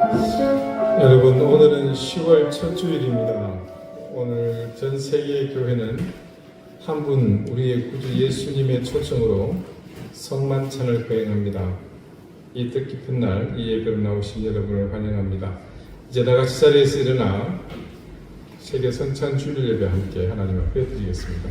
여러분, 오늘은 10월 첫 주일입니다. 오늘 전 세계 교회는 한 분 우리의 구주 예수님의 초청으로 성만찬을 거행합니다. 이 뜻깊은 날 이 예배로 나오신 여러분을 환영합니다. 이제 다같이 자리에서 일어나 세계 성찬 주일 예배 함께 하나님 앞에 드리겠습니다.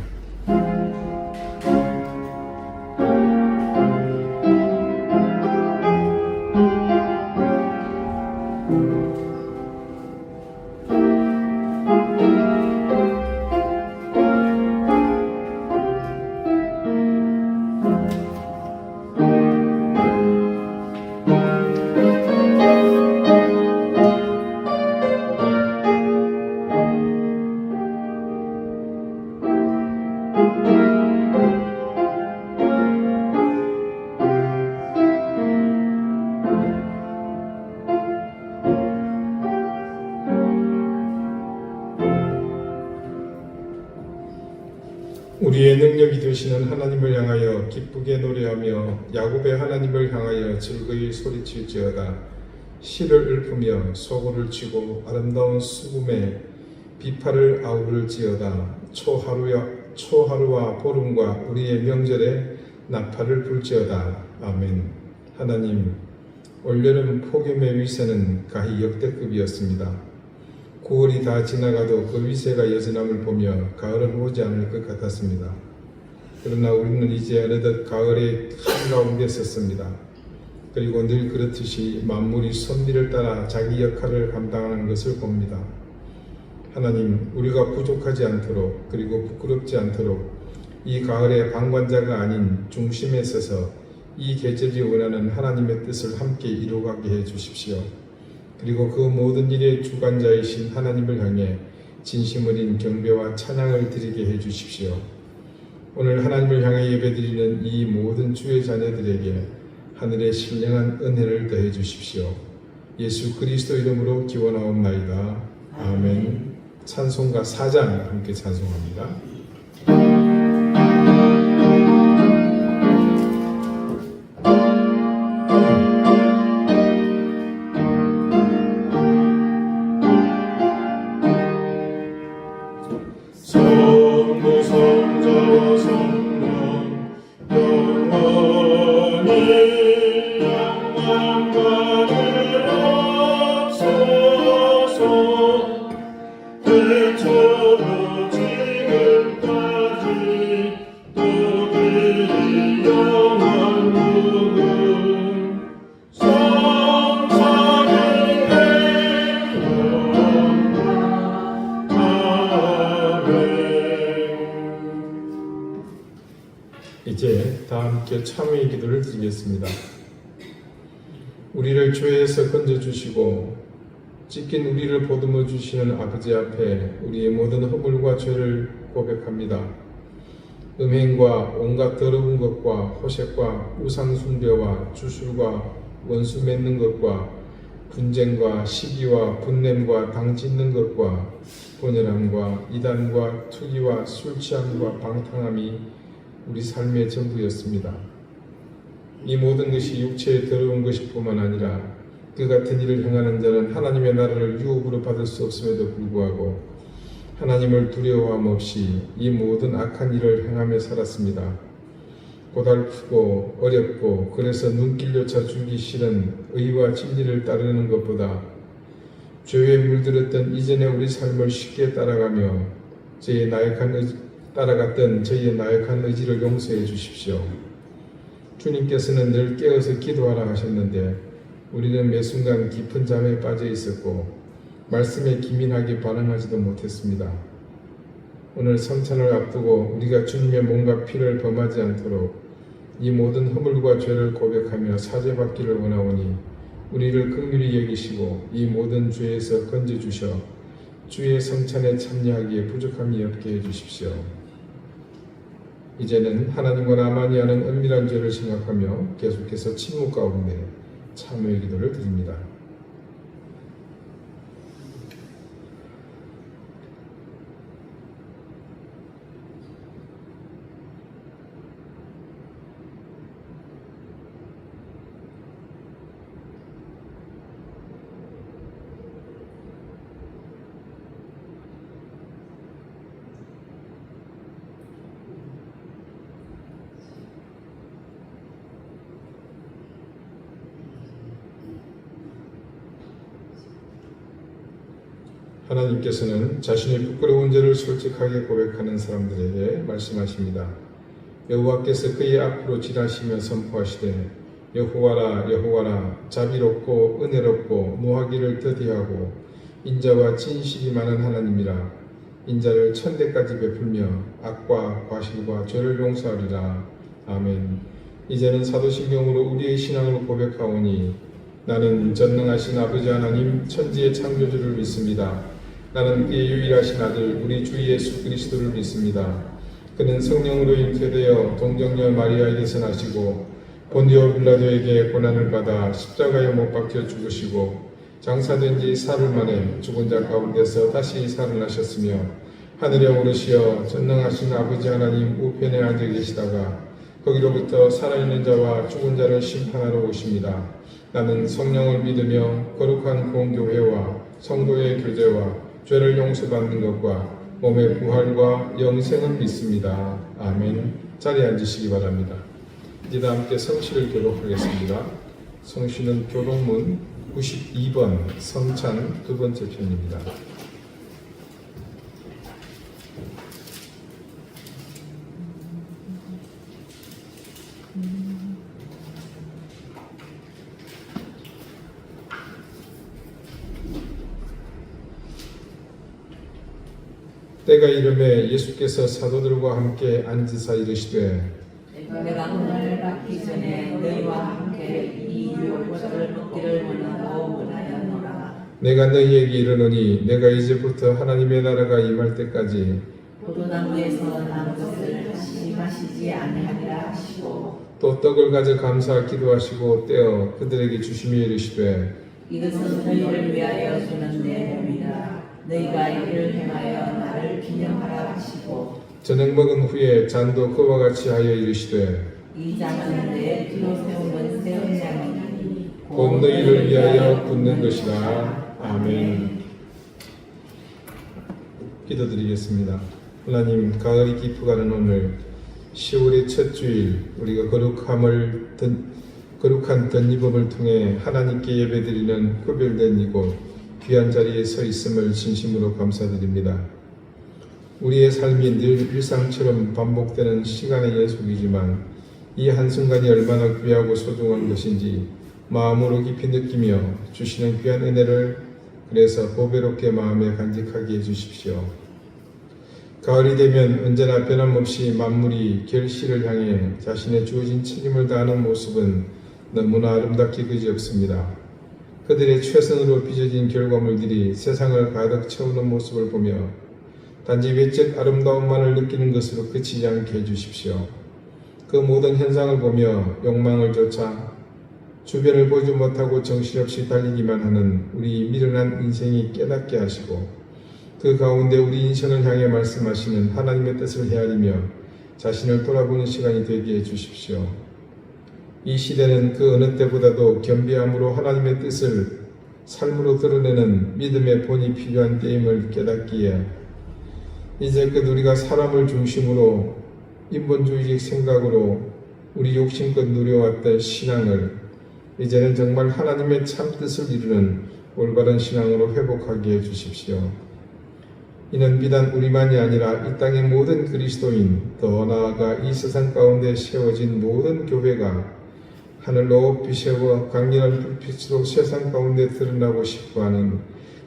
우리의 능력이 되시는 하나님을 향하여 기쁘게 노래하며 야곱의 하나님을 향하여 즐거이 소리칠지어다. 시를 읊으며 소고를 치고 아름다운 수금에 비파를 아우를지어다. 초하루와 보름과 우리의 명절에 나팔을 불지어다. 아멘. 하나님, 올여름 폭염의 위세는 가히 역대급이었습니다. 9월이 다 지나가도 그 위세가 여전함을 보며 가을은 오지 않을 것 같았습니다. 그러나 우리는 이제 어느덧 가을의 한가운데 섰습니다. 그리고 늘 그렇듯이 만물이 섭리를 따라 자기 역할을 감당하는 것을 봅니다. 하나님, 우리가 부족하지 않도록 그리고 부끄럽지 않도록 이 가을의 방관자가 아닌 중심에 서서 이 계절이 원하는 하나님의 뜻을 함께 이루어가게 해 주십시오. 그리고 그 모든 일의 주관자이신 하나님을 향해 진심 어린 경배와 찬양을 드리게 해 주십시오. 오늘 하나님을 향해 예배드리는 이 모든 주의 자녀들에게 하늘의 신령한 은혜를 더해 주십시오. 예수 그리스도 이름으로 기원하옵나이다. 아멘. 찬송가 4장 함께 찬송합니다. 이제 다 함께 참회의 기도를 드리겠습니다. 우리를 죄에서 건져주시고 찢긴 우리를 보듬어 주시는 아버지 앞에 우리의 모든 허물과 죄를 고백합니다. 음행과 온갖 더러운 것과 호색과 우상숭배와 주술과 원수 맺는 것과 분쟁과 시기와 분냄과 당짓는 것과 번연함과 이단과 투기와 술취함과 방탕함이 우리 삶의 전부였습니다. 이 모든 것이 육체의 더러운 것일 뿐만 아니라 그 같은 일을 행하는 자는 하나님의 나라를 유업으로 받을 수 없음에도 불구하고 하나님을 두려워함 없이 이 모든 악한 일을 행하며 살았습니다. 고달프고 어렵고 그래서 눈길조차 주기 싫은 의와 진리를 따르는 것보다 죄에 물들었던 이전의 우리 삶을 쉽게 따라가며 따라갔던 저희의 나약한 의지를 용서해 주십시오. 주님께서는 늘 깨어서 기도하라 하셨는데 우리는 매 순간 깊은 잠에 빠져 있었고 말씀에 기민하게 반응하지도 못했습니다. 오늘 성찬을 앞두고 우리가 주님의 몸과 피를 범하지 않도록 이 모든 허물과 죄를 고백하며 사죄받기를 원하오니 우리를 긍휼히 여기시고 이 모든 죄에서 건져주셔 주의 성찬에 참여하기에 부족함이 없게 해주십시오. 이제는 하나님과 나만이 하는 은밀한 죄를 생각하며 계속해서 침묵 가운데 참회의 기도를 드립니다. 하나님께서는 자신의 부끄러운 죄를 솔직하게 고백하는 사람들에게 말씀하십니다. 여호와께서 그의 앞으로 지나시며 선포하시되 여호와라 여호와라 자비롭고 은혜롭고 노하기를 더디하고 인자와 진실이 많은 하나님이라 인자를 천대까지 베풀며 악과 과실과 죄를 용서하리라. 아멘. 이제는 사도신경으로 우리의 신앙을 고백하오니 나는 전능하신 아버지 하나님 천지의 창조주를 믿습니다. 나는 그의 유일하신 아들 우리 주 예수 그리스도를 믿습니다. 그는 성령으로 잉태되어 동정녀 마리아에게서 나시고 본디오 빌라도에게 고난을 받아 십자가에 못 박혀 죽으시고 장사된 지 사흘 만에 죽은 자 가운데서 다시 살아나셨으며 하늘에 오르시어 전능하신 아버지 하나님 우편에 앉아 계시다가 거기로부터 살아있는 자와 죽은 자를 심판하러 오십니다. 나는 성령을 믿으며 거룩한 공교회와 성도의 교제와 죄를 용서받는 것과 몸의 부활과 영생을 믿습니다. 아멘. 자리에 앉으시기 바랍니다. 이제 다 함께 성시를 교독하겠습니다. 성시는 교독문 92번 성찬 두 번째 편입니다. 때가 이르매 예수께서 사도들과 함께 앉으사 이르시되 내가 오늘 받기 전에 너희와 함께 이 유혹을 먹기를 원하였노라. 내가 너희에게 이르노니 내가 이제부터 하나님의 나라가 임할 때까지 포도나무에서 난 것을 다시 마시지 아니하리라 하시고 또 떡을 가져 감사 기도하시고 떼어 그들에게 주시며 이르시되 이것은 너희를 위하여 주는 내 몸이라. 너희가 이를 행하여 나를 기념하라 하시고 저녁 먹은 후에 잔도 그와 같이 하여 이르시되 이 잔은 내 피로 세우는 새 언약이니 곧 너희를 위하여 붓는 것이라. 아멘. 기도드리겠습니다. 하나님, 가을이 깊어가는 오늘 10월의 첫 주일 우리가 거룩한 덧입음을 통해 하나님께 예배드리는 구별된 이곳 귀한 자리에 서 있음을 진심으로 감사드립니다. 우리의 삶이 늘 일상처럼 반복되는 시간의 연속이지만 이 한순간이 얼마나 귀하고 소중한 것인지 마음으로 깊이 느끼며 주시는 귀한 은혜를 그래서 보배롭게 마음에 간직하게 해주십시오. 가을이 되면 언제나 변함없이 만물이 결실을 향해 자신의 주어진 책임을 다하는 모습은 너무나 아름답기 그지없습니다. 그들의 최선으로 빚어진 결과물들이 세상을 가득 채우는 모습을 보며 단지 외적 아름다움만을 느끼는 것으로 그치지 않게 해주십시오. 그 모든 현상을 보며 욕망을 쫓아 주변을 보지 못하고 정신없이 달리기만 하는 우리 미련한 인생이 깨닫게 하시고 그 가운데 우리 인생을 향해 말씀하시는 하나님의 뜻을 헤아리며 자신을 돌아보는 시간이 되게 해주십시오. 이 시대는 그 어느 때보다도 겸비함으로 하나님의 뜻을 삶으로 드러내는 믿음의 본이 필요한 때임을 깨닫기에 이제껏 우리가 사람을 중심으로 인본주의적 생각으로 우리 욕심껏 누려왔던 신앙을 이제는 정말 하나님의 참 뜻을 이루는 올바른 신앙으로 회복하게 해주십시오. 이는 비단 우리만이 아니라 이 땅의 모든 그리스도인, 더 나아가 이 세상 가운데 세워진 모든 교회가 하늘 높이 세워 강렬한 불빛으로 세상 가운데 드러나고 싶어하는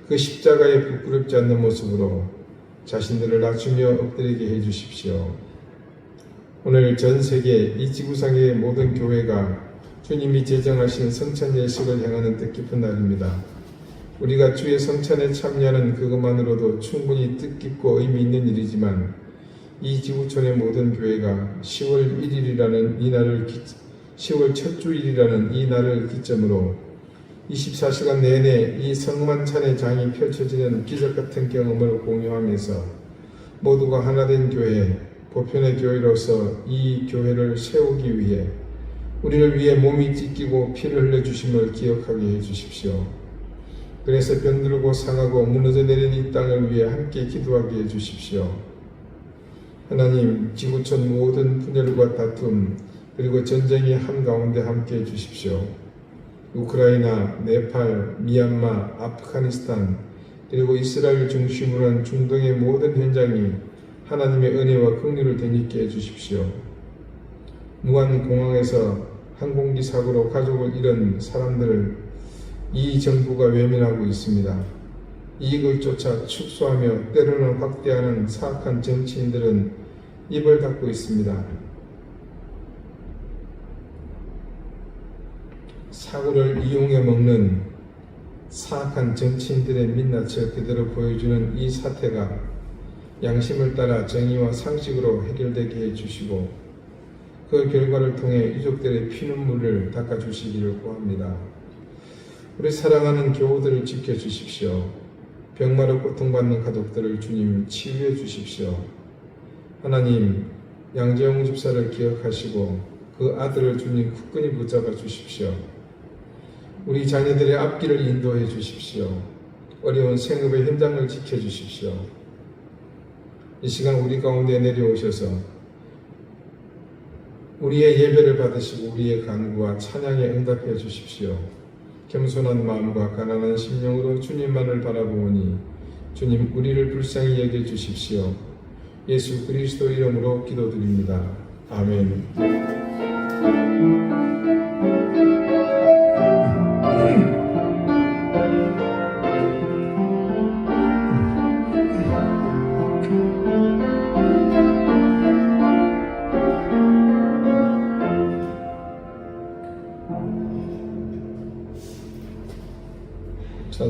그 십자가에 부끄럽지 않는 모습으로 자신들을 낮추며 엎드리게 해주십시오. 오늘 전 세계 이 지구상의 모든 교회가 주님이 제정하신 성찬 예식을 향하는 뜻깊은 날입니다. 우리가 주의 성찬에 참여하는 그것만으로도 충분히 뜻깊고 의미 있는 일이지만 이 지구촌의 모든 교회가 10월 1일이라는 이 날을 10월 첫 주일이라는 이 날을 기점으로 24시간 내내 이 성만찬의 장이 펼쳐지는 기적같은 경험을 공유하면서 모두가 하나된 교회, 보편의 교회로서 이 교회를 세우기 위해 우리를 위해 몸이 찢기고 피를 흘려주심을 기억하게 해주십시오. 그래서 병들고 상하고 무너져 내린 이 땅을 위해 함께 기도하게 해주십시오. 하나님, 지구촌 모든 분열과 다툼 그리고 전쟁이 한가운데 함께 해주십시오. 우크라이나, 네팔, 미얀마, 아프가니스탄, 그리고 이스라엘 중심으로 한 중동의 모든 현장이 하나님의 은혜와 긍휼을 되찾게 해주십시오. 무안공항에서 항공기 사고로 가족을 잃은 사람들을 이 정부가 외면하고 있습니다. 이익을 쫓아 축소하며 때로는 확대하는 사악한 정치인들은 입을 닫고 있습니다. 사고를 이용해 먹는 사악한 정치인들의 민낯을 그대로 보여주는 이 사태가 양심을 따라 정의와 상식으로 해결되게 해주시고 그 결과를 통해 유족들의 피눈물을 닦아주시기를 구합니다. 우리 사랑하는 교우들을 지켜주십시오. 병마로 고통받는 가족들을 주님 치유해 주십시오. 하나님, 양재용 집사를 기억하시고 그 아들을 주님 굳건히 붙잡아 주십시오. 우리 자녀들의 앞길을 인도해 주십시오. 어려운 생업의 현장을 지켜주십시오. 이 시간 우리 가운데 내려오셔서 우리의 예배를 받으시고 우리의 간구와 찬양에 응답해 주십시오. 겸손한 마음과 가난한 심령으로 주님만을 바라보오니 주님 우리를 불쌍히 여겨 주십시오. 예수 그리스도 이름으로 기도드립니다. 아멘.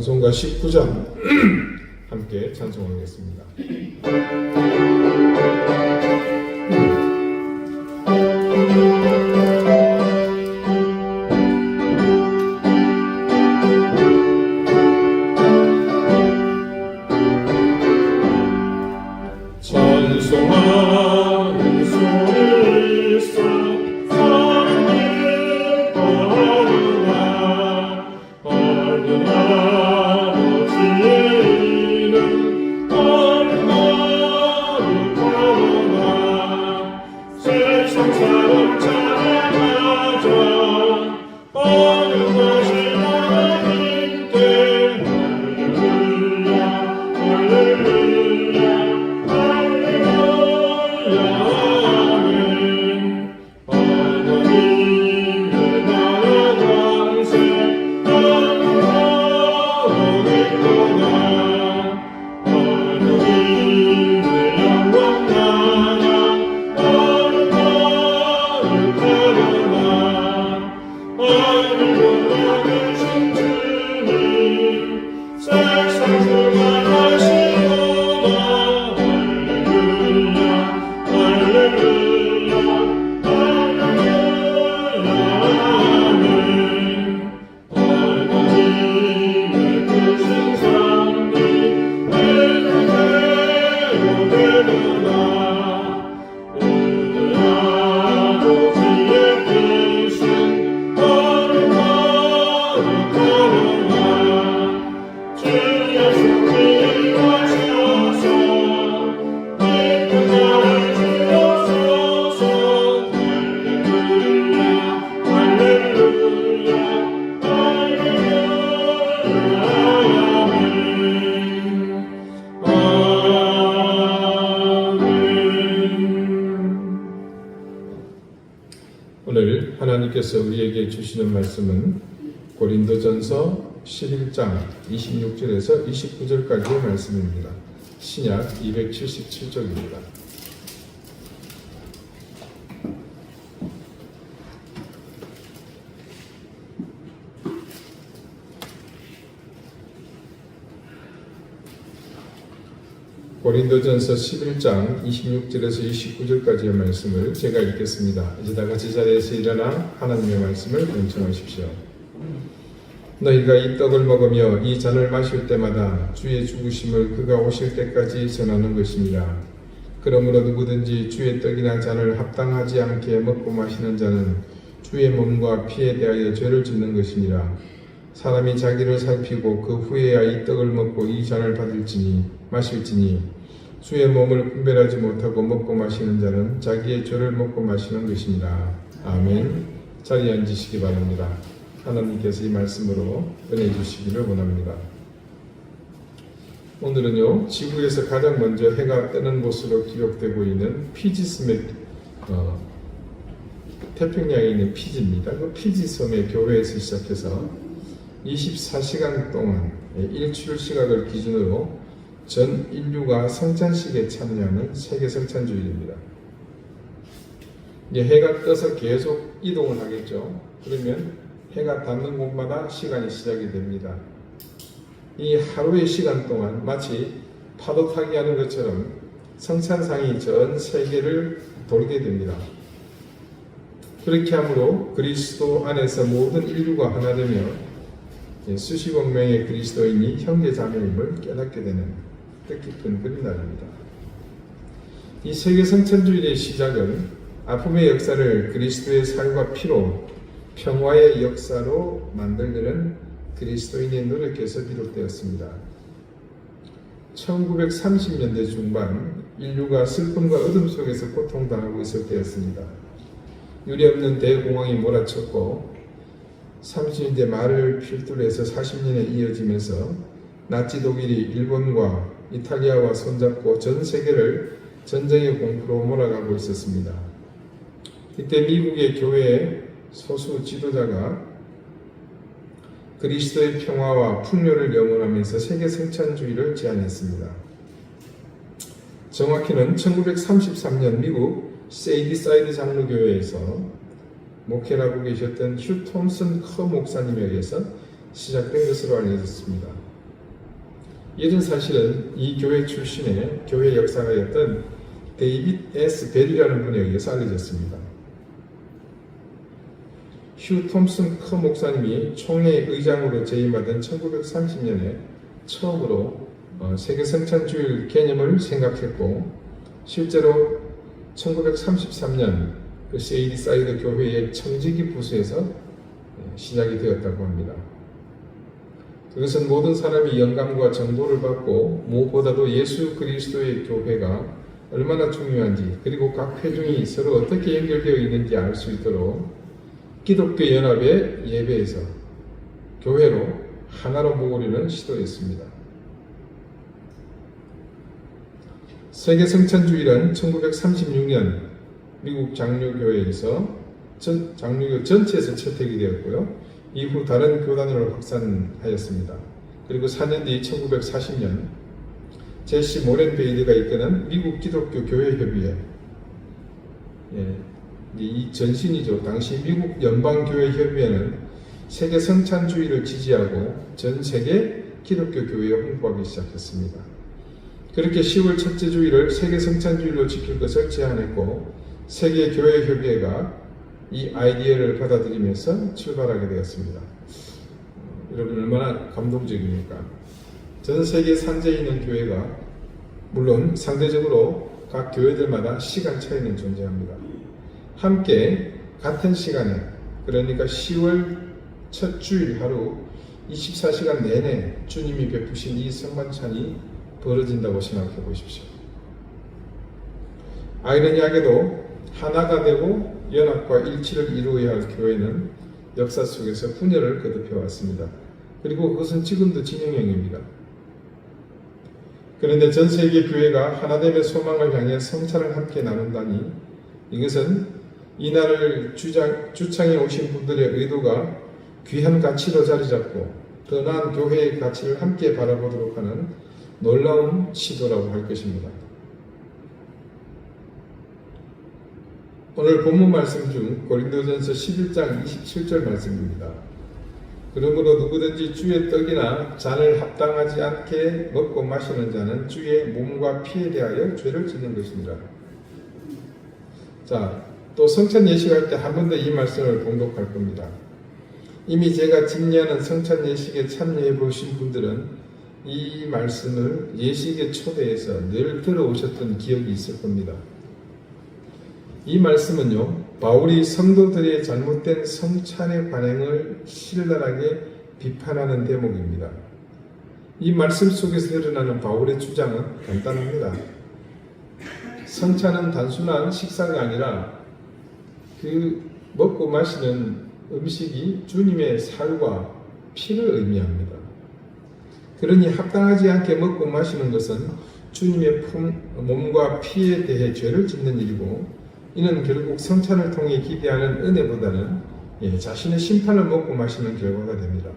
찬송가 19장 함께 찬송하겠습니다. 찬송하는 소리서 하나님 바라보나 하늘 아버지의 이름 얼마나 바라보나 세상 사람 찬양하자 어느 것이 하나님께 할렐루야 할렐루야 하나님의 나라 강세 영원히 떠나 하나님의 영광 나라 얼마를 가려나 하늘 보여주신 주님 세상 충만하시도다 할렐루야 아멘. 하나님의 크신 섭리 내가 그대로 되도다 오늘 아버지의 뜻은 거룩하도다 주 예수 기뻐하시옵소서 기쁜 나를 주옵소서 할렐루야 오늘 하나님께서 우리에게 주시는 말씀은 고린도전서 11장 26절에서 29절까지의 말씀입니다. 신약 277쪽입니다. 고린도전서 11장 26절에서 29절까지의 말씀을 제가 읽겠습니다. 이제 다 같이 자리에서 일어나 하나님의 말씀을 경청하십시오. 너희가 이 떡을 먹으며 이 잔을 마실 때마다 주의 죽으심을 그가 오실 때까지 전하는 것입니다. 그러므로 누구든지 주의 떡이나 잔을 합당하지 않게 먹고 마시는 자는 주의 몸과 피에 대하여 죄를 짓는 것이니라. 사람이 자기를 살피고 그 후에야 이 떡을 먹고 이 잔을 마실지니 주의 몸을 분별하지 못하고 먹고 마시는 자는 자기의 죄를 먹고 마시는 것이니라. 아멘. 자리에 앉으시기 바랍니다. 하나님께서 이 말씀으로 은혜 주시기를 원합니다. 오늘은요, 지구에서 가장 먼저 해가 뜨는 곳으로 기록되고 있는 피지섬의 태평양에 있는 피지입니다. 그 피지섬의 교회에서 시작해서 24시간 동안 일출 시각을 기준으로 전 인류가 성찬식에 참여하는 세계 성찬주일입니다. 이제 해가 떠서 계속 이동을 하겠죠. 그러면 해가 닿는 곳마다 시간이 시작이 됩니다. 이 하루의 시간 동안 마치 파도 타기 하는 것처럼 성찬상이 전 세계를 돌게 됩니다. 그렇게 함으로 그리스도 안에서 모든 인류가 하나 되며 수십억 명의 그리스도인이 형제 자매임을 깨닫게 되는 뜻깊은 그런 날입니다. 이 세계 성찬주일의 시작은 아픔의 역사를 그리스도의 살과 피로 평화의 역사로 만들려는 그리스도인의 노력에서 비롯되었습니다. 1930년대 중반 인류가 슬픔과 어둠 속에서 고통당하고 있을 때였습니다. 유례없는 대공황이 몰아쳤고 30년대 말을 필두로 해서 40년에 이어지면서 나치 독일이 일본과 이탈리아와 손잡고 전 세계를 전쟁의 공포로 몰아가고 있었습니다. 이때 미국의 교회의 소수 지도자가 그리스도의 평화와 풍요를 염원하면서 세계 성찬주의를 제안했습니다. 정확히는 1933년 미국 세이디사이드 장로교회에서 목회를 하고 계셨던 휴 톰슨 커 목사님에 의해서 시작된 것으로 알려졌습니다. 이런 사실은 이 교회 출신의 교회 역사가였던 데이빗 S. 벨이라는 분에 의해서 알려졌습니다. 휴 톰슨 커 목사님이 총회 의장으로 재임하던 1930년에 처음으로 세계 성찬주일 개념을 생각했고 실제로 1933년 그 세이디사이드 교회의 청지기 부서에서 시작이 되었다고 합니다. 그것은 모든 사람이 영감과 정보를 받고 무엇보다도 예수 그리스도의 교회가 얼마나 중요한지 그리고 각 회중이 서로 어떻게 연결되어 있는지 알 수 있도록 기독교 연합의 예배에서 교회로 하나로 모으려는 시도였습니다. 세계 성찬주일은 1936년 미국 장로교회에서 장로교 전체에서 채택이 되었고요. 이후 다른 교단으로 확산하였습니다. 그리고 4년 뒤 1940년 제시 모렌 베이드가 이끄는 미국 기독교 교회 협의회, 이 전신이죠. 당시 미국 연방교회 협의회는 세계 성찬주의를 지지하고 전 세계 기독교 교회에 홍보하기 시작했습니다. 그렇게 10월 첫째 주일을 세계 성찬주일로 지킬 것을 제안했고 세계 교회 협의회가 이 아이디어를 받아들이면서 출발하게 되었습니다. 여러분 얼마나 감동적입니까? 전 세계 산재에 있는 교회가 물론 상대적으로 각 교회들마다 시간 차이는 존재합니다. 함께 같은 시간에 그러니까 10월 첫 주일 하루 24시간 내내 주님이 베푸신 이 성만찬이 벌어진다고 생각해 보십시오. 아이러니하게도 하나가 되고 연합과 일치를 이루어야 할 교회는 역사 속에서 분열을 거듭해 왔습니다. 그리고 그것은 지금도 진행형입니다. 그런데 전 세계 교회가 하나됨의 소망을 향해 성찬을 함께 나눈다니 이것은 이날을 주창해 오신 분들의 의도가 귀한 가치로 자리 잡고 더 나은 교회의 가치를 함께 바라보도록 하는 놀라운 시도라고 할 것입니다. 오늘 본문 말씀 중 고린도전서 11장 27절 말씀입니다. 그러므로 누구든지 주의 떡이나 잔을 합당하지 않게 먹고 마시는 자는 주의 몸과 피에 대하여 죄를 짓는 것입니다. 자, 또 성찬 예식할 때 한 번 더 이 말씀을 봉독할 겁니다. 이미 제가 집례하는 성찬 예식에 참여해 보신 분들은 이 말씀을 예식에 초대해서 늘 들어오셨던 기억이 있을 겁니다. 이 말씀은요, 바울이 성도들의 잘못된 성찬의 관행을 신랄하게 비판하는 대목입니다. 이 말씀 속에서 드러나는 바울의 주장은 간단합니다. 성찬은 단순한 식사가 아니라 그 먹고 마시는 음식이 주님의 살과 피를 의미합니다. 그러니 합당하지 않게 먹고 마시는 것은 주님의 몸과 피에 대해 죄를 짓는 일이고 이는 결국 성찬을 통해 기대하는 은혜보다는 자신의 심판을 먹고 마시는 결과가 됩니다.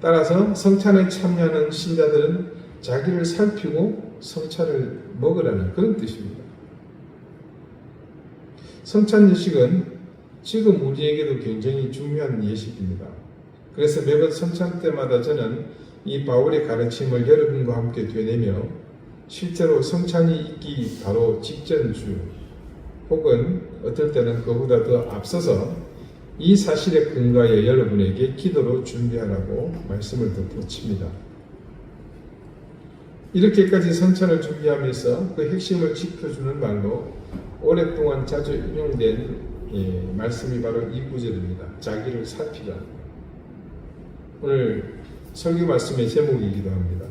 따라서 성찬에 참여하는 신자들은 자기를 살피고 성찬을 먹으라는 그런 뜻입니다. 성찬 예식은 지금 우리에게도 굉장히 중요한 예식입니다. 그래서 매번 성찬 때마다 저는 이 바울의 가르침을 여러분과 함께 되뇌며 실제로 성찬이 있기 바로 직전 주 혹은 어떨 때는 그보다 더 앞서서 이 사실에 근거하여 여러분에게 기도로 준비하라고 말씀을 덧붙입니다. 이렇게까지 성찬을 준비하면서 그 핵심을 지켜주는 말로 오랫동안 자주 인용된 말씀이 바로 이 구절입니다. 자기를 살피라. 오늘 설교 말씀의 제목이기도 합니다.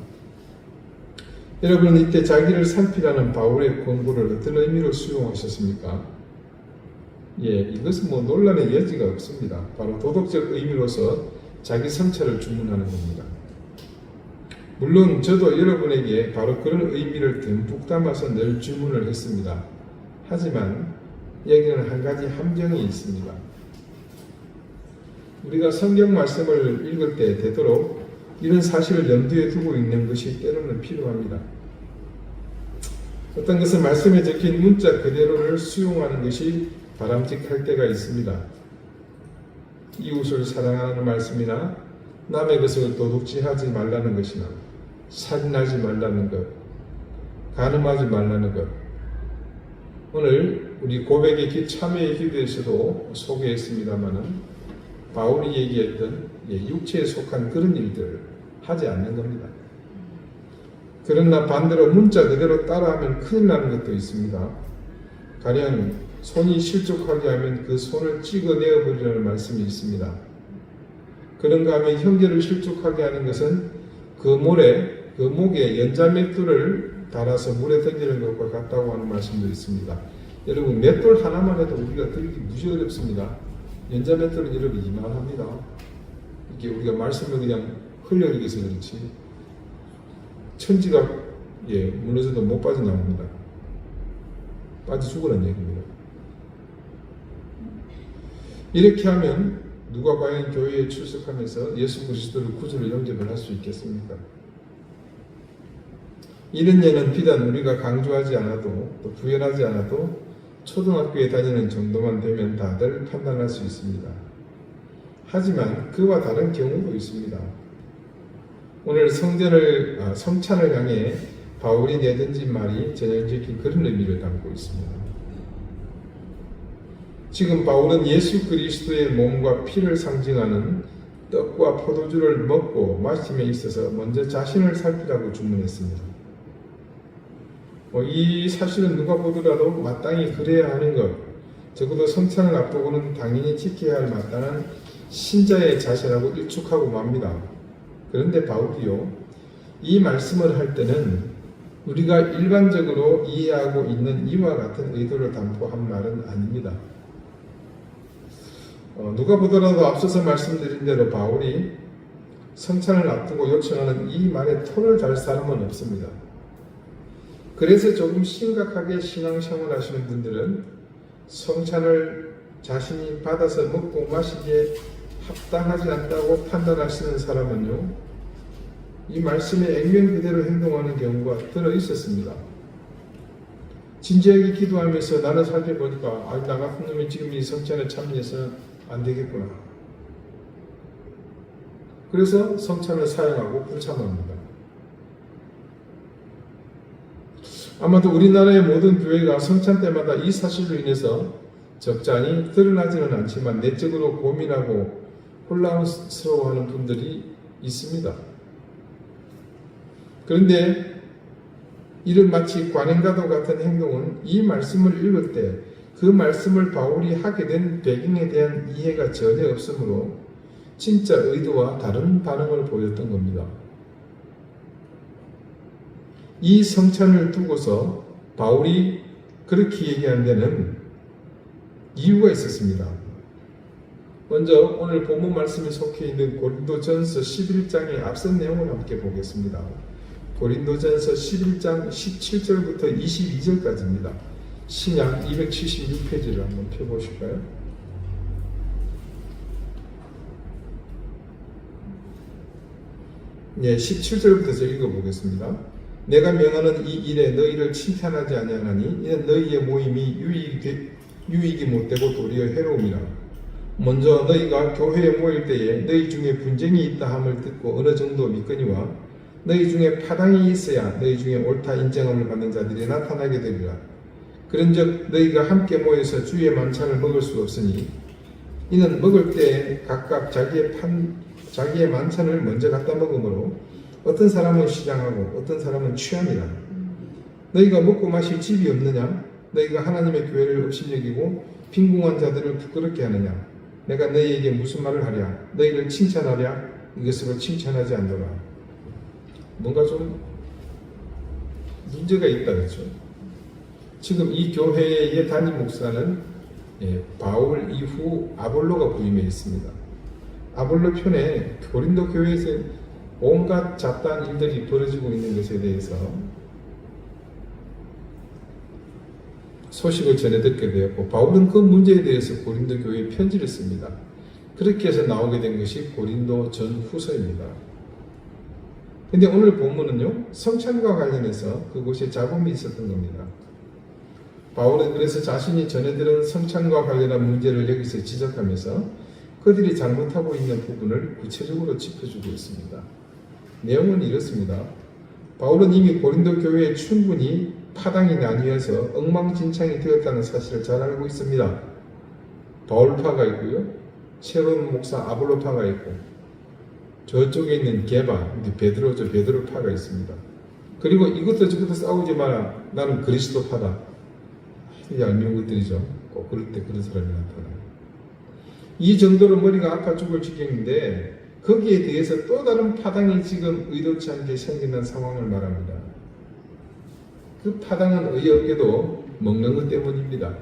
여러분은 이때 자기를 살피라는 바울의 권고를 어떤 의미로 수용하셨습니까? 이것은 논란의 여지가 없습니다. 바로 도덕적 의미로서 자기 성찰을 주문하는 겁니다. 물론 저도 여러분에게 바로 그런 의미를 듬뿍 담아서 늘 주문을 했습니다. 하지만 여기는 한 가지 함정이 있습니다. 우리가 성경 말씀을 읽을 때 되도록 이런 사실을 염두에 두고 읽는 것이 때로는 필요합니다. 어떤 것은 말씀에 적힌 문자 그대로를 수용하는 것이 바람직할 때가 있습니다. 이웃을 사랑하는 말씀이나 남의 것을 도둑질하지 말라는 것이나 살인하지 말라는 것, 간음하지 말라는 것. 오늘 우리 고백의 참여의 기도에서도 소개했습니다마는 바울이 얘기했던 육체에 속한 그런 일들을 하지 않는 겁니다. 그러나 반대로 문자 그대로 따라하면 큰일 나는 것도 있습니다. 가령 손이 실족하게 하면 그 손을 찍어내어 버리라는 말씀이 있습니다. 그런가 하면 형제를 실족하게 하는 것은 그 목에 연자맷돌을 달아서 물에 던지는 것과 같다고 하는 말씀도 있습니다. 여러분 맷돌 하나만 해도 우리가 들기 무지 어렵습니다. 연자맷돌은 여러분 이만합니다. 이게 우리가 말씀을 그냥 흘려리기서 그렇지 천지가 무너져도 못 빠져나옵니다. 빠져 죽으라는 얘기입니다. 이렇게 하면 누가 과연 교회에 출석하면서 예수 그리스도를 구주로 영접을 할 수 있겠습니까? 이런 예는 비단 우리가 강조하지 않아도 또 부연하지 않아도 초등학교에 다니는 정도만 되면 다들 판단할 수 있습니다. 하지만 그와 다른 경우도 있습니다. 오늘 성찬을 향해 바울이 내던진 말이 전형적인 그런 의미를 담고 있습니다. 지금 바울은 예수 그리스도의 몸과 피를 상징하는 떡과 포도주를 먹고 마심에 있어서 먼저 자신을 살피라고 주문했습니다. 이 사실은 누가 보더라도 마땅히 그래야 하는 것, 적어도 성찬을 앞두고는 당연히 지켜야 할 마땅한 신자의 자세라고 일축하고 맙니다. 그런데 바울이요, 이 말씀을 할 때는 우리가 일반적으로 이해하고 있는 이와 같은 의도를 담고 한 말은 아닙니다. 누가 보더라도 앞서서 말씀드린 대로 바울이 성찬을 앞두고 요청하는 이 말에 토를 달 사람은 없습니다. 그래서 조금 심각하게 신앙생활 하시는 분들은 성찬을 자신이 받아서 먹고 마시기에 합당하지 않다고 판단하시는 사람은요, 이 말씀의 액면 그대로 행동하는 경우가 들어 있었습니다. 진지하게 기도하면서 나를 살펴보니까 나 같은 놈이 지금 이 성찬에 참여해서는 안 되겠구나. 그래서 성찬을 사용하고 불참합니다. 아마도 우리나라의 모든 교회가 성찬 때마다 이 사실로 인해서 적잖이 드러나지는 않지만 내적으로 고민하고 혼란스러워하는 분들이 있습니다. 그런데 이런 마치 관행과도 같은 행동은 이 말씀을 읽을 때 그 말씀을 바울이 하게 된 배경에 대한 이해가 전혀 없으므로 진짜 의도와 다른 반응을 보였던 겁니다. 이 성찬을 두고서 바울이 그렇게 얘기한 데는 이유가 있었습니다. 먼저 오늘 본문 말씀에 속해 있는 고린도전서 11장의 앞선 내용을 함께 보겠습니다. 고린도전서 11장 17절부터 22절까지입니다. 신약 276페이지를 한번 펴보실까요? 네, 17절부터 제가 읽어보겠습니다. 내가 명하는 이 일에 너희를 칭찬하지 아니하나니 이는 너희의 모임이 유익이 못되고 도리어 해로움이라. 먼저 너희가 교회에 모일 때에 너희 중에 분쟁이 있다 함을 듣고 어느 정도 믿거니와 너희 중에 파당이 있어야 너희 중에 옳다 인정함을 받는 자들이 나타나게 되리라. 그런즉 너희가 함께 모여서 주의 만찬을 먹을 수 없으니 이는 먹을 때에 각각 자기의 만찬을 먼저 갖다 먹으므로 어떤 사람은 시장하고 어떤 사람은 취함이라. 너희가 먹고 마실 집이 없느냐? 너희가 하나님의 교회를 업신여기고 빈궁한 자들을 부끄럽게 하느냐? 내가 너희에게 무슨 말을 하랴? 너희를 칭찬하랴? 이것으로 칭찬하지 않노라. 뭔가 좀 문제가 있다 그렇죠? 지금 이 교회의 담임 목사는 바울 이후 아볼로가 부임해 있습니다. 아볼로 편에 고린도 교회에서 온갖 잡다한 일들이 벌어지고 있는 것에 대해서 소식을 전해 듣게 되었고 바울은 그 문제에 대해서 고린도 교회에 편지를 씁니다. 그렇게 해서 나오게 된 것이 고린도 전후서입니다. 근데 오늘 본문은요, 성찬과 관련해서 그곳에 잡음이 있었던 겁니다. 바울은 그래서 자신이 전해들은 성찬과 관련한 문제를 여기서 지적하면서 그들이 잘못하고 있는 부분을 구체적으로 짚어주고 있습니다. 내용은 이렇습니다. 바울은 이미 고린도 교회에 충분히 파당이 나뉘어서 엉망진창이 되었다는 사실을 잘 알고 있습니다. 바울파가 있고요, 새로운 목사 아볼로파가 있고, 저쪽에 있는 게바, 베드로파가 있습니다. 그리고 이것도 저것도 싸우지 마라. 나는 그리스도파다. 얄미운 것들이죠. 꼭 그럴 때 그런 사람이 나타나요. 이 정도로 머리가 아파 죽을 지경인데 거기에 대해서 또 다른 파당이 지금 의도치 않게 생기는 상황을 말합니다. 그 파당은 의역에도 먹는 것 때문입니다.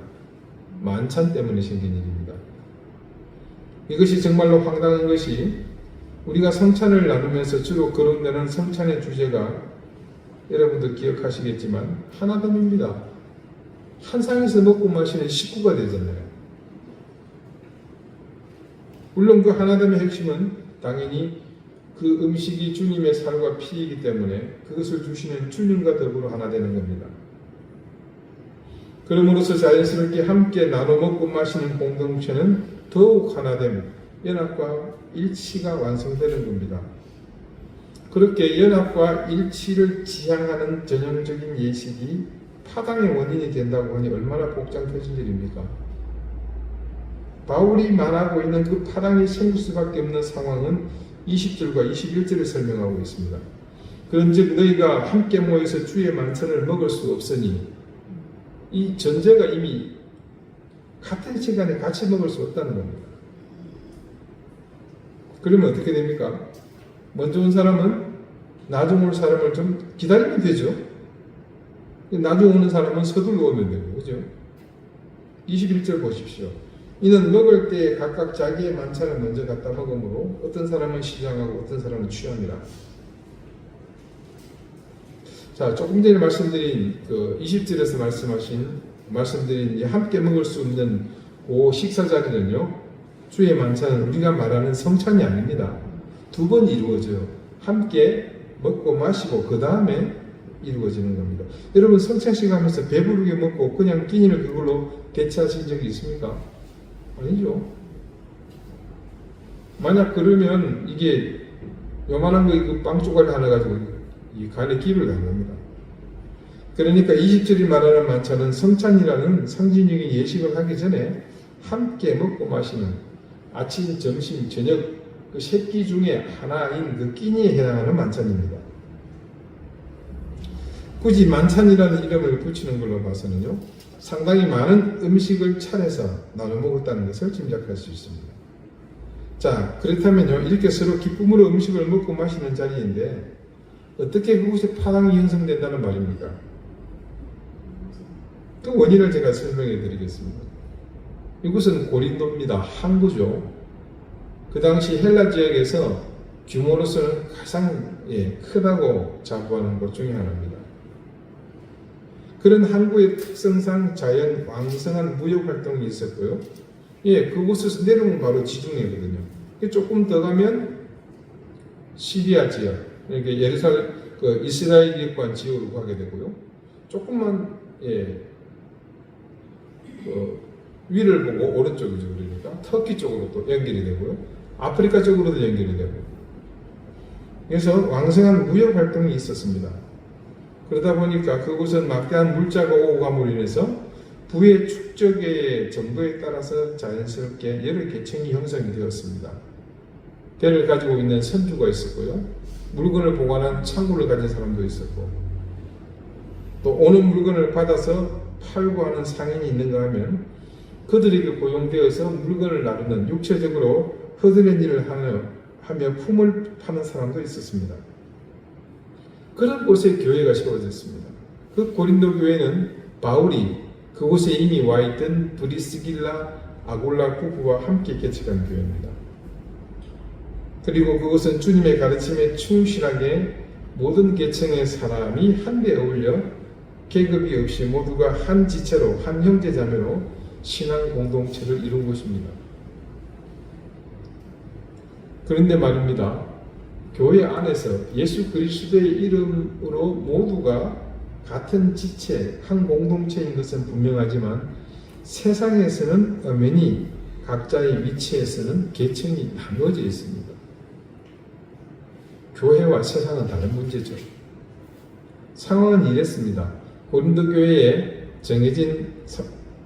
만찬 때문에 생긴 일입니다. 이것이 정말로 황당한 것이 우리가 성찬을 나누면서 주로 거론되는 성찬의 주제가 여러분도 기억하시겠지만 하나됨입니다. 한 상에서 먹고 마시는 식구가 되잖아요. 물론 그 하나됨의 핵심은 당연히 그 음식이 주님의 살과 피이기 때문에 그것을 주시는 주님과 더불어 하나 되는 겁니다. 그러므로서 자연스럽게 함께 나눠 먹고 마시는 공동체는 더욱 하나됨, 연합과 일치가 완성되는 겁니다. 그렇게 연합과 일치를 지향하는 전형적인 예식이 파당의 원인이 된다고 하니 얼마나 복장 터질 일입니까? 바울이 말하고 있는 그 파당이 생길 수밖에 없는 상황은 20절과 21절을 설명하고 있습니다. 그런즉 너희가 함께 모여서 주의 만찬을 먹을 수 없으니 이 전제가 이미 같은 시간에 같이 먹을 수 없다는 겁니다. 그러면 어떻게 됩니까? 먼저 온 사람은 나중 올 사람을 좀 기다리면 되죠. 나중 오는 사람은 서둘러 오면 되고, 그죠? 21절 보십시오. 이는 먹을 때에 각각 자기의 만찬을 먼저 갖다 먹으므로 어떤 사람은 시장하고 어떤 사람은 취함이라. 자, 조금 전에 말씀드린 그 20절에서 말씀드린 함께 먹을 수 없는 그 식사 자리는요, 주의 만찬은 우리가 말하는 성찬이 아닙니다. 두 번 이루어져요. 함께 먹고 마시고 그 다음에 이루어지는 겁니다. 여러분 성찬식 하면서 배부르게 먹고 그냥 끼니를 그걸로 대체하신 적이 있습니까? 아니죠. 만약 그러면 이게 요만한 거 빵 조각 하나 가지고 이 간에 기를 가는 겁니다. 그러니까 20절이 말하는 만찬은 성찬이라는 상징적인 예식을 하기 전에 함께 먹고 마시는 아침, 점심, 저녁 그 세 끼 중에 하나인 그 끼니에 해당하는 만찬입니다. 굳이 만찬이라는 이름을 붙이는 걸로 봐서는요, 상당히 많은 음식을 차려서 나눠 먹었다는 것을 짐작할 수 있습니다. 자, 그렇다면요, 이렇게 서로 기쁨으로 음식을 먹고 마시는 자리인데 어떻게 그곳에 파당이 형성된다는 말입니까? 그 원인을 제가 설명해 드리겠습니다. 이곳은 고린도입니다. 항구죠. 그 당시 헬라 지역에서 규모로서는 가장 크다고 자부하는 곳 중에 하나입니다. 그런 항구의 특성상 자연 왕성한 무역 활동이 있었고요. 그곳에서 내려오면 바로 지중해거든요. 조금 더 가면 시리아 지역, 이렇게 예루살렘, 이스라엘권 지역으로 가게 되고요. 조금만 위를 보고 오른쪽이죠. 그러니까 터키 쪽으로 또 연결이 되고요. 아프리카 쪽으로도 연결이 되고. 그래서 왕성한 무역 활동이 있었습니다. 그러다 보니까 그곳은 막대한 물자가 오고 감으로 인해서 부의 축적의 정도에 따라서 자연스럽게 여러 계층이 형성이 되었습니다. 배를 가지고 있는 선주가 있었고요. 물건을 보관한 창고를 가진 사람도 있었고, 또 오는 물건을 받아서 팔고 하는 상인이 있는가 하면 그들에게 고용되어서 물건을 나르는 육체적으로 허드렛 일을 하며 품을 파는 사람도 있었습니다. 그런 곳에 교회가 세워졌습니다. 그 고린도 교회는 바울이 그곳에 이미 와 있던 브리스길라 아골라 부부와 함께 개척한 교회입니다. 그리고 그것은 주님의 가르침에 충실하게 모든 계층의 사람이 한데 어울려 계급이 없이 모두가 한 지체로 한 형제자매로 신앙 공동체를 이룬 것입니다. 그런데 말입니다. 교회 안에서 예수 그리스도의 이름으로 모두가 같은 지체, 한 공동체인 것은 분명하지만 세상에서는 엄연히 각자의 위치에서는 계층이 나누어져 있습니다. 교회와 세상은 다른 문제죠. 상황은 이랬습니다. 고린도 교회에 정해진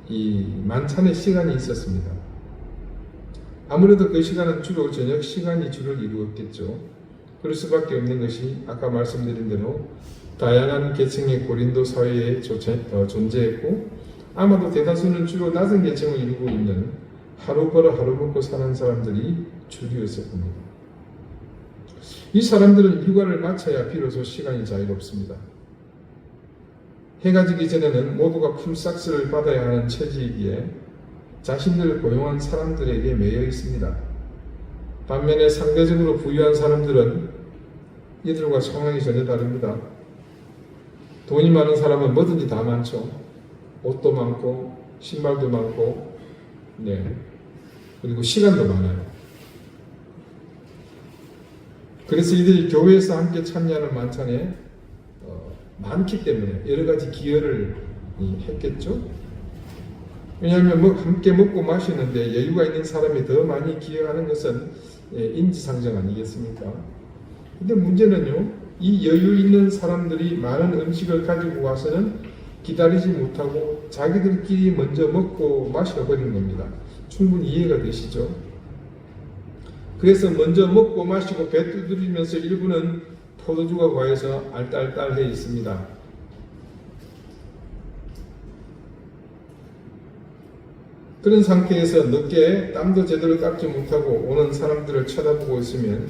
이 만찬의 시간이 있었습니다. 아무래도 그 시간은 주로 저녁 시간이 주를 이루었겠죠. 그럴 수밖에 없는 것이 아까 말씀드린 대로 다양한 계층의 고린도 사회에 존재했고, 아마도 대다수는 주로 낮은 계층을 이루고 있는 하루 벌어 하루 먹고 사는 사람들이 주류였을 겁니다. 이 사람들은 휴가를 마쳐야 비로소 시간이 자유롭습니다. 해가 지기 전에는 모두가 풀싹스를 받아야 하는 처지이기에 자신들을 고용한 사람들에게 매여 있습니다. 반면에 상대적으로 부유한 사람들은 이들과 상황이 전혀 다릅니다. 돈이 많은 사람은 뭐든지 다 많죠. 옷도 많고 신발도 많고 그리고 시간도 많아요. 그래서 이들이 교회에서 함께 참여하는 만찬에 많기 때문에 여러 가지 기여를 했겠죠. 왜냐하면 함께 먹고 마시는데 여유가 있는 사람이 더 많이 기여하는 것은 인지상정 아니겠습니까? 근데 문제는요, 이 여유 있는 사람들이 많은 음식을 가지고 와서는 기다리지 못하고 자기들끼리 먼저 먹고 마셔버린 겁니다. 충분히 이해가 되시죠? 그래서 먼저 먹고 마시고 배 두드리면서 일부는 포도주가 과해서 알딸딸해 있습니다. 그런 상태에서 늦게 땀도 제대로 닦지 못하고 오는 사람들을 쳐다보고 있으면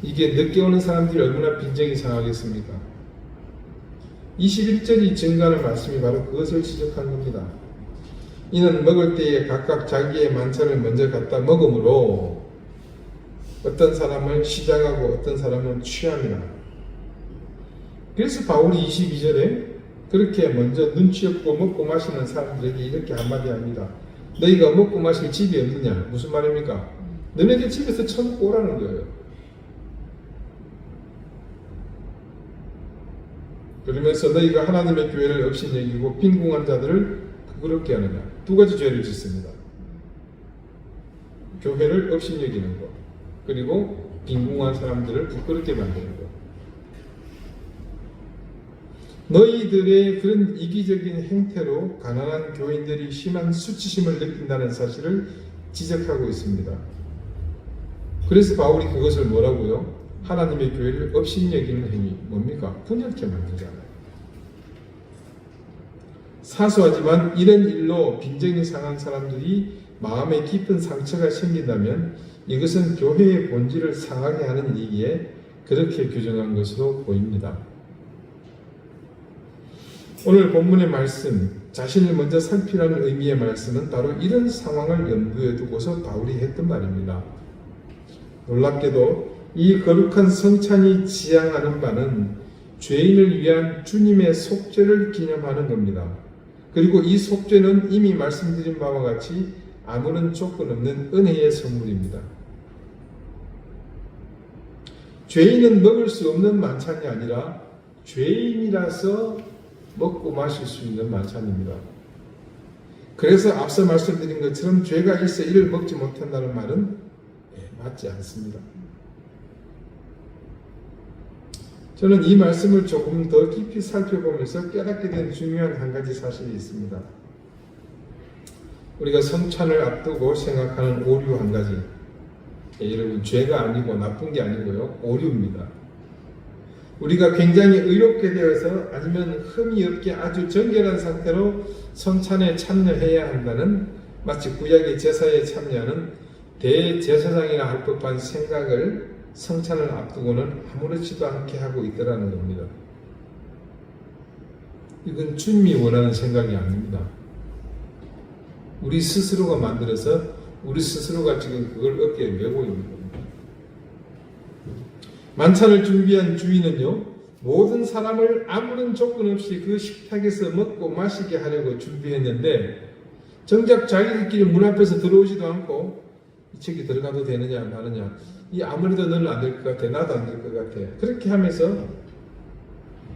이게 늦게 오는 사람들이 얼마나 빈정이 상하겠습니까? 21절이 증가하는 말씀이 바로 그것을 지적한 겁니다. 이는 먹을 때에 각각 자기의 만찬을 먼저 갖다 먹으므로 어떤 사람은 시장하고 어떤 사람은 취함이라. 그래서 바울이 22절에 그렇게 먼저 눈치 없고 먹고 마시는 사람들에게 이렇게 한마디 합니다. 너희가 먹고 마실 집이 없느냐? 무슨 말입니까? 너네들 집에서 처먹고 오라는 거예요. 그러면서 너희가 하나님의 교회를 업신여기고 빈궁한 자들을 부끄럽게 하느냐? 두 가지 죄를 짓습니다. 교회를 업신여기는 것, 그리고 빈궁한 사람들을 부끄럽게 만드는 것. 너희들의 그런 이기적인 행태로 가난한 교인들이 심한 수치심을 느낀다는 사실을 지적하고 있습니다. 그래서 바울이 그것을 뭐라고요? 하나님의 교회를 업신여기는 행위. 뭡니까? 분열케 만들잖아요. 사소하지만 이런 일로 빈정이 상한 사람들이 마음에 깊은 상처가 생긴다면 이것은 교회의 본질을 상하게 하는 일이기에 그렇게 규정한 것으로 보입니다. 오늘 본문의 말씀, 자신을 먼저 살피라는 의미의 말씀은 바로 이런 상황을 염두에 두고서 바울이 했던 말입니다. 놀랍게도 이 거룩한 성찬이 지향하는 바는 죄인을 위한 주님의 속죄를 기념하는 겁니다. 그리고 이 속죄는 이미 말씀드린 바와 같이 아무런 조건 없는 은혜의 선물입니다. 죄인은 먹을 수 없는 만찬이 아니라 죄인이라서 먹고 마실 수 있는 만찬입니다. 그래서 앞서 말씀드린 것처럼 죄가 있어 이를 먹지 못한다는 말은 맞지 않습니다. 저는 이 말씀을 조금 더 깊이 살펴보면서 깨닫게 된 중요한 한 가지 사실이 있습니다. 우리가 성찬을 앞두고 생각하는 오류 한 가지. 여러분, 죄가 아니고 나쁜 게 아니고요, 오류입니다. 우리가 굉장히 의롭게 되어서 아니면 흠이 없게 아주 정결한 상태로 성찬에 참여해야 한다는, 마치 구약의 제사에 참여하는 대제사장이나 할 법한 생각을 성찬을 앞두고는 아무렇지도 않게 하고 있더라는 겁니다. 이건 주님이 원하는 생각이 아닙니다. 우리 스스로가 만들어서 우리 스스로가 지금 그걸 어깨에 메고 있는 겁니다. 만찬을 준비한 주인은요, 모든 사람을 아무런 조건 없이 그 식탁에서 먹고 마시게 하려고 준비했는데 정작 자기들끼리 문 앞에서 들어오지도 않고 이 책이 들어가도 되느냐 마느냐, 이 아무래도 너는 안 될 것 같아, 나도 안 될 것 같아, 그렇게 하면서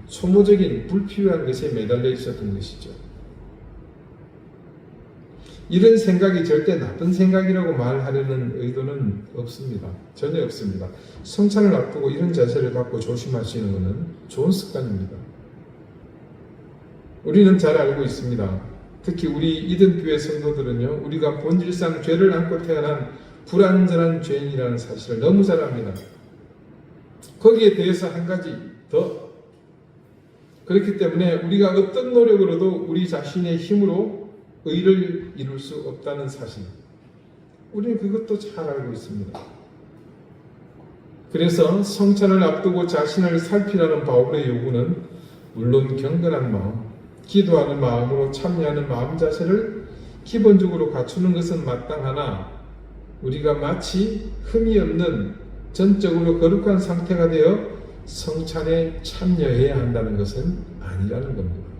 소모적인 불필요한 것에 매달려 있었던 것이죠. 이런 생각이 절대 나쁜 생각이라고 말하려는 의도는 없습니다. 전혀 없습니다. 성찬을 앞두고 이런 자세를 갖고 조심하시는 것은 좋은 습관입니다. 우리는 잘 알고 있습니다. 특히 우리 이든교회 성도들은요, 우리가 본질상 죄를 안고 태어난 불완전한 죄인이라는 사실을 너무 잘 압니다. 거기에 대해서 한 가지 더, 그렇기 때문에 우리가 어떤 노력으로도 우리 자신의 힘으로 의를 이룰 수 없다는 사실, 우리는 그것도 잘 알고 있습니다. 그래서 성찬을 앞두고 자신을 살피라는 바울의 요구는 물론 경건한 마음, 기도하는 마음으로 참여하는 마음 자세를 기본적으로 갖추는 것은 마땅하나, 우리가 마치 흠이 없는 전적으로 거룩한 상태가 되어 성찬에 참여해야 한다는 것은 아니라는 겁니다.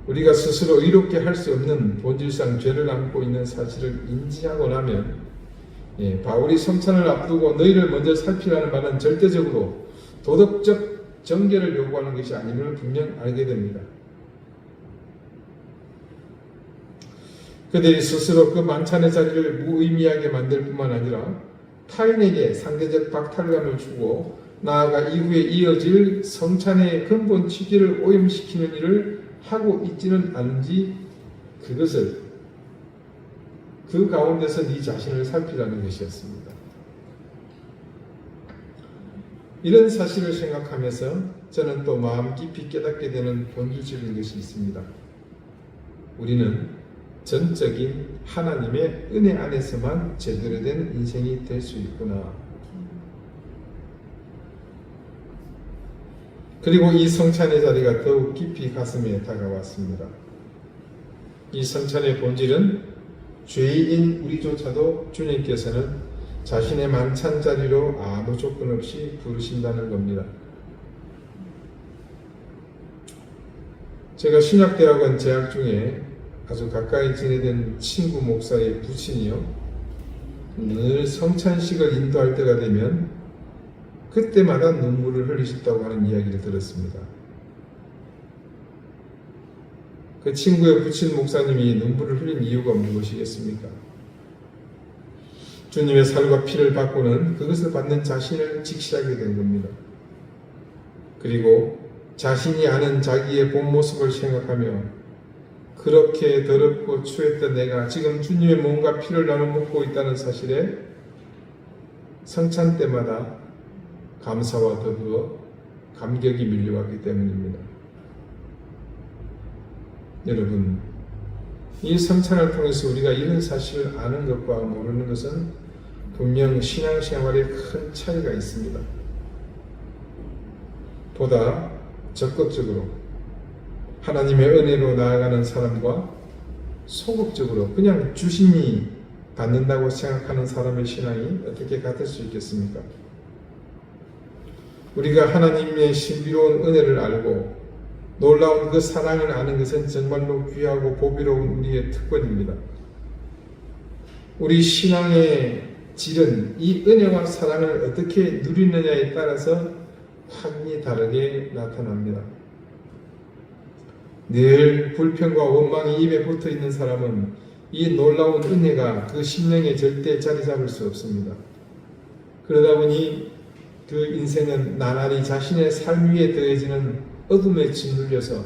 우리가 스스로 의롭게 할 수 없는 본질상 죄를 안고 있는 사실을 인지하고 나면, 바울이 성찬을 앞두고 너희를 먼저 살피라는 말은 절대적으로 도덕적 정결을 요구하는 것이 아님을 분명 알게 됩니다. 그들이 스스로 그 만찬의 자리를 무의미하게 만들 뿐만 아니라 타인에게 상대적 박탈감을 주고 나아가 이후에 이어질 성찬의 근본 취지를 오염시키는 일을 하고 있지는 않은지, 그것을 그 가운데서 네 자신을 살피라는 것이었습니다. 이런 사실을 생각하면서 저는 또 마음 깊이 깨닫게 되는 본질적인 것이 있습니다. 우리는 전적인 하나님의 은혜 안에서만 제대로 된 인생이 될 수 있구나. 그리고 이 성찬의 자리가 더욱 깊이 가슴에 다가왔습니다. 이 성찬의 본질은 죄인 우리조차도 주님께서는 자신의 만찬 자리로 아무 조건 없이 부르신다는 겁니다. 제가 신약대학원 재학 중에 아주 가까이 지내던 친구 목사의 부친이요, 늘 성찬식을 인도할 때가 되면 그때마다 눈물을 흘리셨다고 하는 이야기를 들었습니다. 그 친구의 부친 목사님이 눈물을 흘린 이유가 무엇이겠습니까? 주님의 살과 피를 받고는 그것을 받는 자신을 직시하게 된 겁니다. 그리고 자신이 아는 자기의 본 모습을 생각하며 그렇게 더럽고 추했던 내가 지금 주님의 몸과 피를 나눠 먹고 있다는 사실에 성찬 때마다 감사와 더불어 감격이 밀려왔기 때문입니다. 여러분, 이 성찬을 통해서 우리가 이런 사실을 아는 것과 모르는 것은 분명 신앙생활에 큰 차이가 있습니다. 보다 적극적으로 하나님의 은혜로 나아가는 사람과 소극적으로 그냥 주시니 받는다고 생각하는 사람의 신앙이 어떻게 같을 수 있겠습니까? 우리가 하나님의 신비로운 은혜를 알고 놀라운 그 사랑을 아는 것은 정말로 귀하고 보비로운 우리의 특권입니다. 우리 신앙의 질은 이 은혜와 사랑을 어떻게 누리느냐에 따라서 확연히 다르게 나타납니다. 늘 불평과 원망이 입에 붙어 있는 사람은 이 놀라운 은혜가 그 심령에 절대 자리 잡을 수 없습니다. 그러다 보니 그 인생은 나날이 자신의 삶 위에 더해지는 어둠에 짓눌려서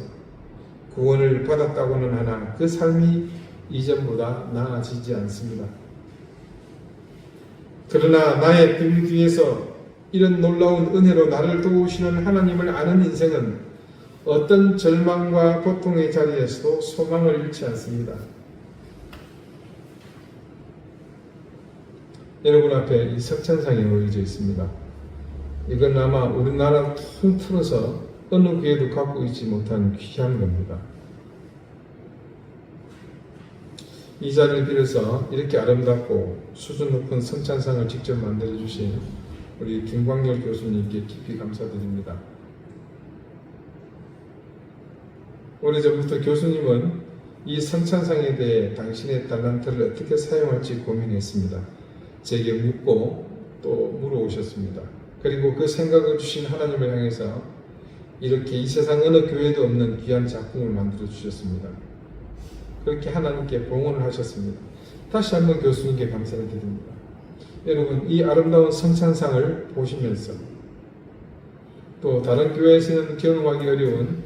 구원을 받았다고는 하나 그 삶이 이전보다 나아지지 않습니다. 그러나 나의 등 뒤에서 이런 놀라운 은혜로 나를 도우시는 하나님을 아는 인생은 어떤 절망과 고통의 자리에서도 소망을 잃지 않습니다. 여러분 앞에 이 석천상이 놓여져 있습니다. 이건 아마 우리나라 통틀어서 어느 교회도 갖고 있지 못한 귀한 겁니다. 이 자리를 빌어서 이렇게 아름답고 수준 높은 성찬상을 직접 만들어 주신 우리 김광열 교수님께 깊이 감사드립니다. 오래전부터 교수님은 이 성찬상에 대해 당신의 달란트를 어떻게 사용할지 고민했습니다. 제게 묻고 또 물어오셨습니다. 그리고 그 생각을 주신 하나님을 향해서 이렇게 이 세상 어느 교회도 없는 귀한 작품을 만들어 주셨습니다. 그렇게 하나님께 봉헌을 하셨습니다. 다시 한번 교수님께 감사를 드립니다. 여러분, 이 아름다운 성찬상을 보시면서 또 다른 교회에서는 경험하기 어려운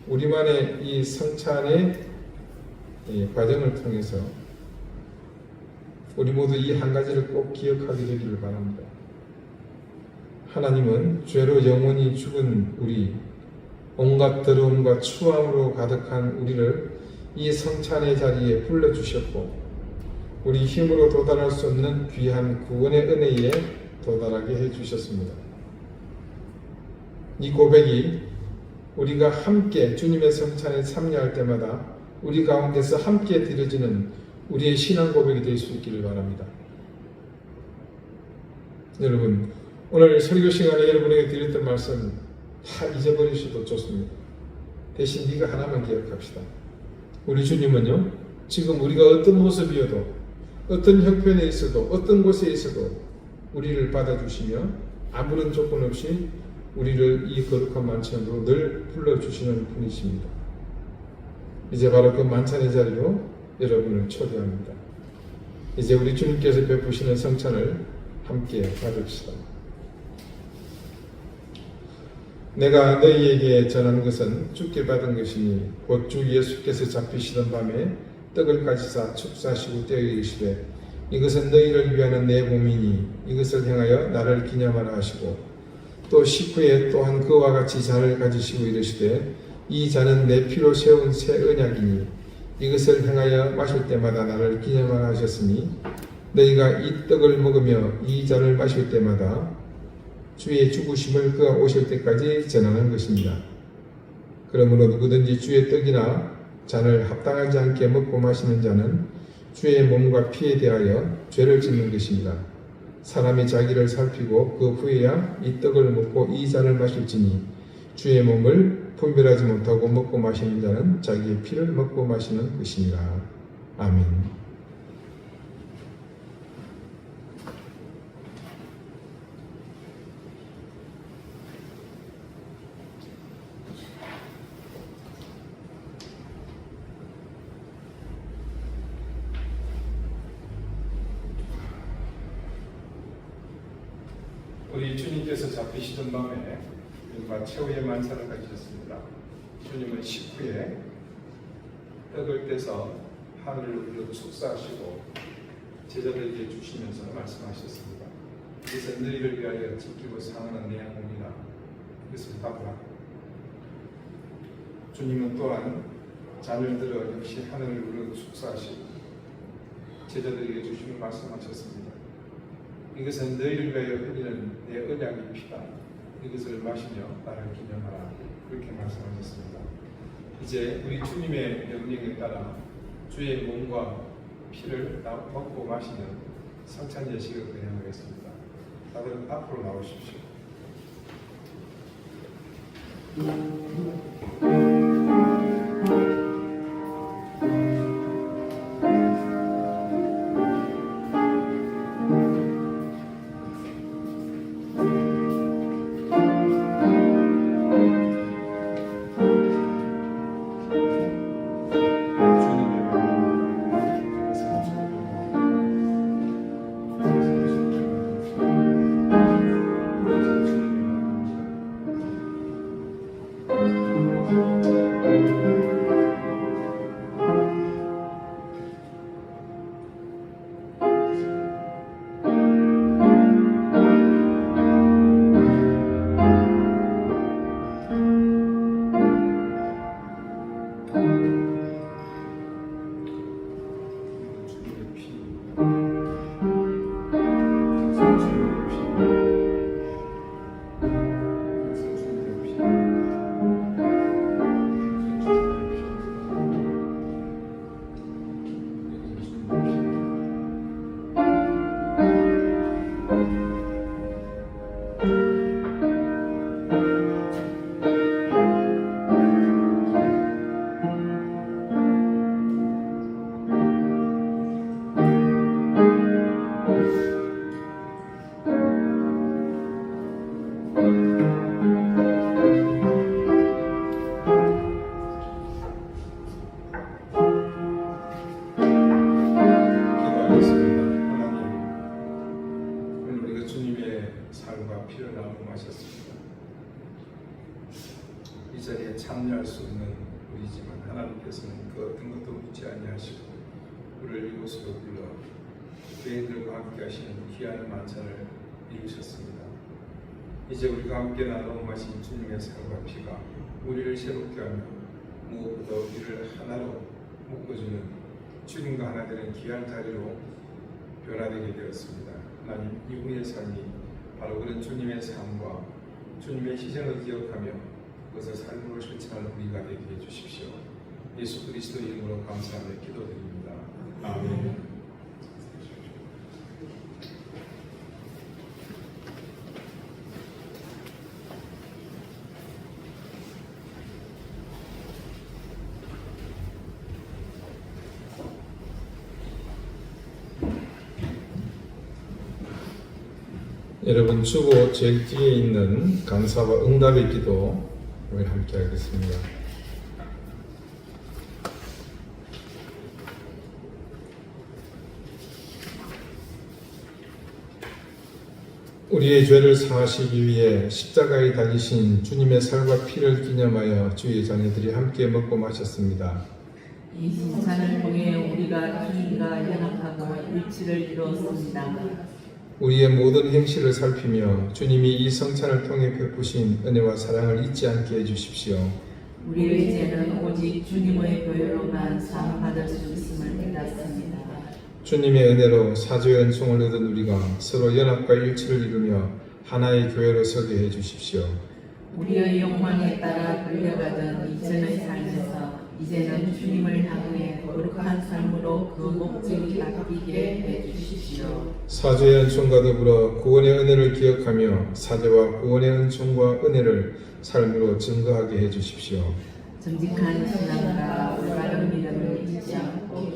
우리만의 이 성찬의 과정을 통해서 우리 모두 이 한 가지를 꼭 기억하게 되기를 바랍니다. 하나님은 죄로 영원히 죽은 우리, 온갖 더러움과 추함으로 가득한 우리를 이 성찬의 자리에 불러주셨고 우리 힘으로 도달할 수 없는 귀한 구원의 은혜에 도달하게 해주셨습니다. 이 고백이 우리가 함께 주님의 성찬에 참여할 때마다 우리 가운데서 함께 드려지는 우리의 신앙 고백이 될 수 있기를 바랍니다. 여러분, 오늘 설교 시간에 여러분에게 드렸던 말씀 다 잊어버리셔도 좋습니다. 대신 네가 하나만 기억합시다. 우리 주님은요, 지금 우리가 어떤 모습이어도 어떤 형편에 있어도 어떤 곳에 있어도 우리를 받아주시며 아무런 조건 없이 우리를 이 거룩한 만찬으로 늘 불러주시는 분이십니다. 이제 바로 그 만찬의 자리로 여러분을 초대합니다. 이제 우리 주님께서 베푸시는 성찬을 함께 받읍시다. 내가 너희에게 전한 것은 주께 받은 것이니 곧 주 예수께서 잡히시던 밤에 떡을 가지사 축사하시고 떼어 이르시되 이것은 너희를 위하는 내 몸이니 이것을 행하여 나를 기념하라 하시고 또 식후에 또한 그와 같이 잔을 가지시고 이르시되 이 잔은 내 피로 세운 새 언약이니 이것을 행하여 마실 때마다 나를 기념하라 하셨으니 너희가 이 떡을 먹으며 이 잔을 마실 때마다 주의 죽으심을 그가 오실 때까지 전하는 것입니다. 그러므로 누구든지 주의 떡이나 잔을 합당하지 않게 먹고 마시는 자는 주의 몸과 피에 대하여 죄를 짓는 것입니다. 사람이 자기를 살피고 그 후에야 이 떡을 먹고 이 잔을 마실지니 주의 몸을 분별하지 못하고 먹고 마시는 자는 자기의 피를 먹고 마시는 것이니라. 아멘. 우리 주님께서 잡히시던 밤에 우리가 최후의 만찬을 가지셨습니다. 주님은 식후에 떡을 떼서 하늘을 축사하시고 제자들에게 주시면서 말씀하셨습니다. 이것은 너희를 위하여 지키고 상하는 내 몸이라. 이것을 받으라. 주님은 또한 잔을 들어 역시 하늘을 축사하시고 제자들에게 주시며 말씀하셨습니다. 이것은 너희를 위하여 흘리는 내 언약의 피다. 이것을 마시며 나를 기념하라. 그렇게 말씀하셨습니다. 이제 우리 주님의 명령에 따라 주의 몸과 피를 먹고 마시는 성찬 예식을 진행하겠습니다. 다들 앞으로 나오십시오. 이 자리에 참여할 수 없는 우리지만 하나님께서는 그 어떤 것도 묻지 아니하시고 우리를 이곳으로 불러 죄인들과 함께 하시는 귀한 만찬을 이루셨습니다. 이제 우리가 함께 나눠 마신 주님의 살과 피가 우리를 새롭게 하며 무엇보다 우리를 하나로 묶어주는 주님과 하나 되는 귀한 자리로 변화되게 되었습니다. 하나님, 이후의 삶이 바로 그런 주님의 삶과 주님의 희생을 기억하며 그것을 삶으로 실천하는 우리가 되게 해주십시오. 예수 그리스도 이름으로 감사하며 기도드립니다. 아멘. 여러분, 주보 제일 뒤에 있는 감사와 응답의 기도를 함께 하겠습니다. 우리의 죄를 사하시기 위해 십자가에 달리신 주님의 살과 피를 기념하여 주의 자녀들이 함께 먹고 마셨습니다. 이 성찬을 통해 우리가 주님과 연합하고 일치를 이루었습니다. 우리의 모든 행실을 살피며 주님이 이 성찬을 통해 베푸신 은혜와 사랑을 잊지 않게 해주십시오. 우리의 죄는 오직 주님의 보혈로만 사함받을 수 있음을 깨닫습니다. 주님의 은혜로 사죄의 은총을 얻은 우리가 서로 연합과 일치를 이루며 하나의 교회로 서게 해주십시오. 우리의 욕망에 따라 끌려가던 이전의 삶에서 이제는 주님을 향해 거룩한 삶으로 그 목적이 바뀌게 해주십시오. 사죄의 은총과 더불어 구원의 은혜를 기억하며 사죄와 구원의 은총과 은혜를 삶으로 증거하게 해주십시오. 정직한 신앙과 올바른 믿음을 잊지 않고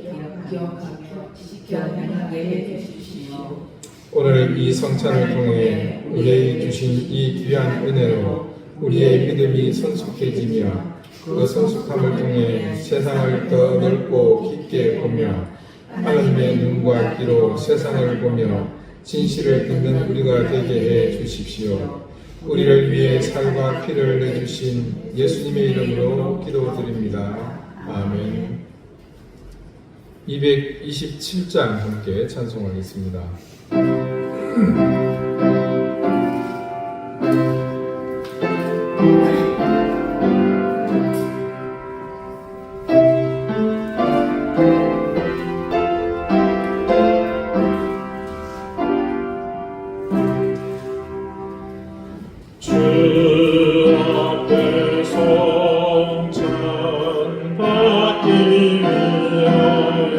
기억하며 지켜 행하게 해주십시오. 오늘 이 성찬을 통해 우리에게 주신 이 귀한 은혜로 우리의 믿음이 성숙해지며 그 성숙함을 통해 세상을 더 넓고 깊게 보며 하나님의 눈과 귀로 세상을 보며 진실을 듣는 우리가 되게 해 주십시오. 우리를 위해 살과 피를 내주신 예수님의 이름으로 기도드립니다. 아멘. 227장 함께 찬송하겠습니다. 주 앞에 성찬 받기 위하여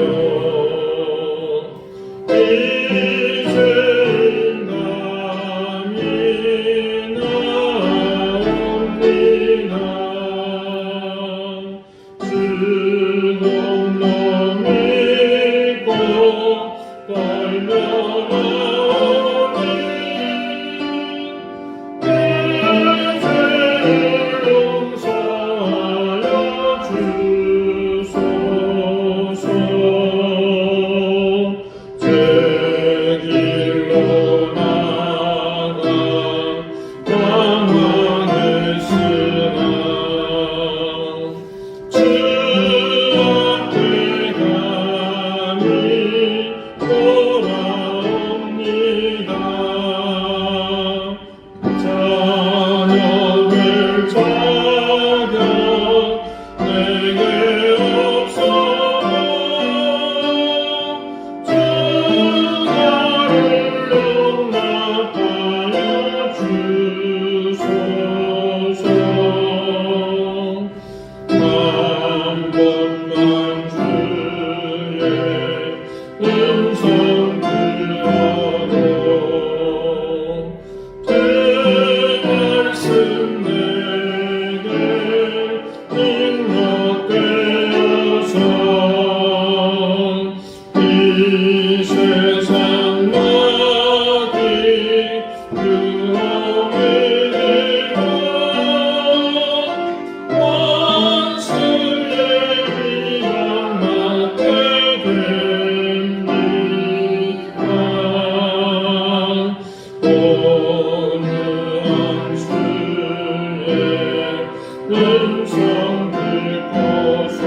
음성 듣고서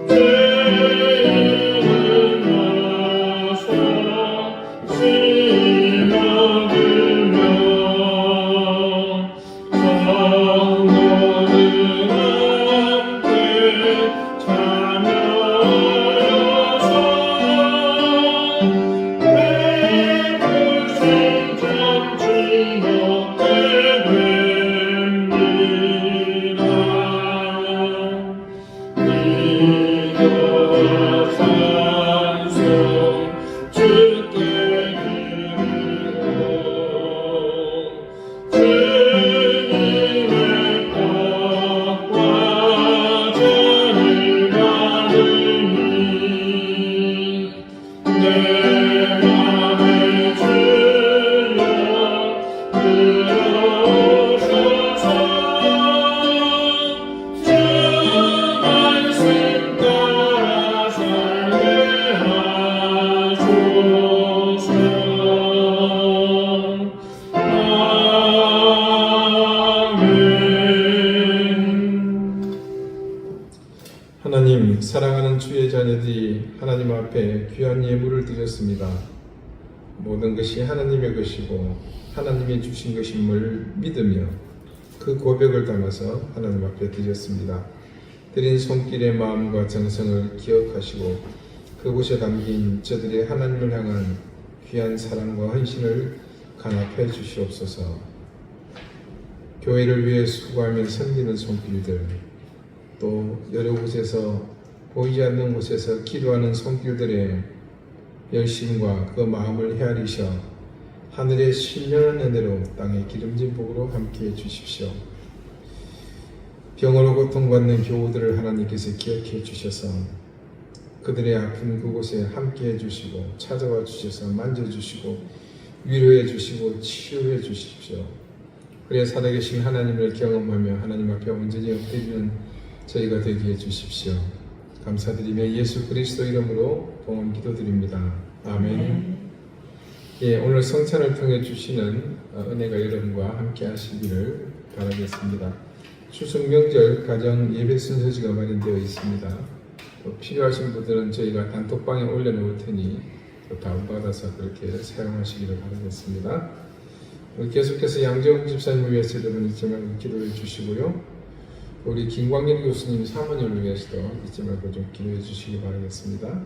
죄인은 와서 시험들며 성도는 함께 참여하여서 베푸신 잔치 먹게 됩니다. 기도와 찬송 주께 드리고 주님의 떡과 잔을 받으니 내 맘에 주여 들어오셔서 주 말씀 따라 살게 하소서. 아멘. 하나님, 사랑하는 주의 자녀들이 하나님 앞에 귀한 예물을 드렸습니다. 모든 것이 하나님의 것이고 하나님이 주신 것임을 믿으며 그 고백을 담아서 하나님 앞에 드렸습니다. 드린 손길의 마음과 정성을 기억하시고 그곳에 담긴 저들의 하나님을 향한 귀한 사랑과 헌신을 간합해 주시옵소서. 교회를 위해 수고하며 섬기는 손길들, 또 여러 곳에서 보이지 않는 곳에서 기도하는 손길들의 열심과 그 마음을 헤아리셔 하늘의 신령한 은혜로 땅의 기름진 복으로 함께해 주십시오. 병으로 고통받는 교우들을 하나님께서 기억해 주셔서 그들의 아픈 그곳에 함께해 주시고 찾아와 주셔서 만져주시고 위로해 주시고 치유해 주십시오. 그래 살아계신 하나님을 경험하며 하나님 앞에 온전히 엎드리는 저희가 되게 해 주십시오. 감사드리며 예수 그리스도 이름으로 봉헌 기도드립니다. 아멘. 예, 오늘 성찬을 통해 주시는 은혜가 여러분과 함께 하시기를 바라겠습니다. 추석 명절 가정 예배 순서지가 마련되어 있습니다. 또 필요하신 분들은 저희가 단톡방에 올려놓을 테니 다운받아서 그렇게 사용하시기를 바라겠습니다. 계속해서 양재홍 집사님을 위해서 여러분 잊지 말고 기도해 주시고요. 우리 김광일 교수님 사모님을 위해서도 잊지 말고 좀 기도해 주시기 바라겠습니다.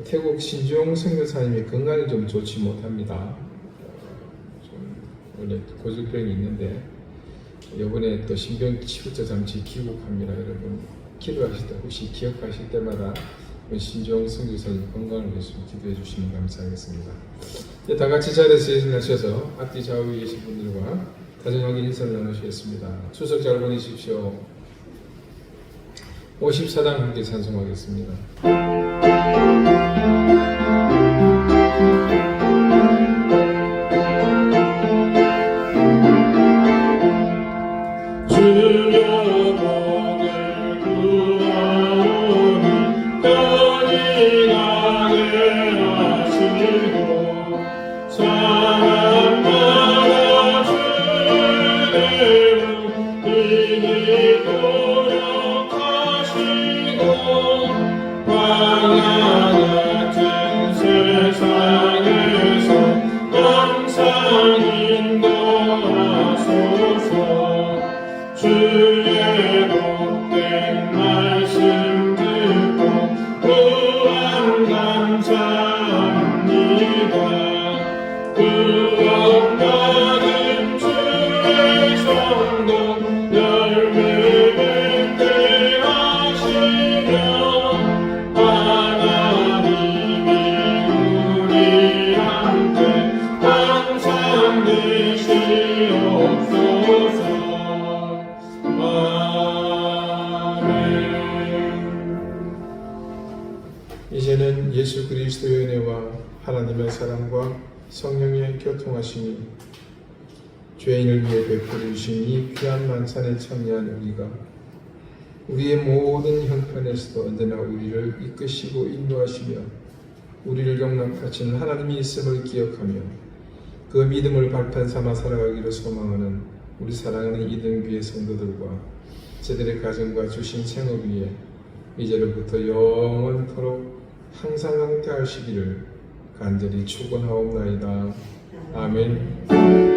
태국 신주용 선교사님이 건강이 좀 좋지 못합니다. 좀 원래 고질병이 있는데 이번에 또 신병 치료자 잠시 귀국합니다. 여러분 기도하실 때 혹시 기억하실 때마다 신주용 선교사님 건강을 위해서 기도해 주시면 감사하겠습니다. 다 같이 자리에서 일어나셔서 앞뒤 좌우에 계신 분들과 다정하게 인사를 나누시겠습니다. 추석 잘 보내십시오. 54당 함께 찬송하겠습니다. 주여 복을 구하오니 건인하게 하시고 사랑마다 주를 이니 도력하시고 광야 같은 세상에서 항상 인도하소서. 주의 복된 말씀 듣고 구원 감사합니다. 구원받은 주의 성도 열매 맺게 하시며 하나님이 우리한테 항상 계시옵소서. 이제는 예수 그리스도의 은혜와 하나님의 사랑과 성령의 교통하심이 죄인을 위해 베풀어 주신 이 귀한 만찬에 참여한 우리가 우리의 모든 형편에서도 언제나 우리를 이끄시고 인도하시며 우리를 용납하시는 하나님이 있음을 기억하며 그 믿음을 발판 삼아 살아가기를 소망하는 우리 사랑하는 이등교회 성도들과 저들의 가정과 주신 생업 위에 이제로부터 영원토록 항상 함께 하시기를 간절히 축원하옵나이다. 아멘.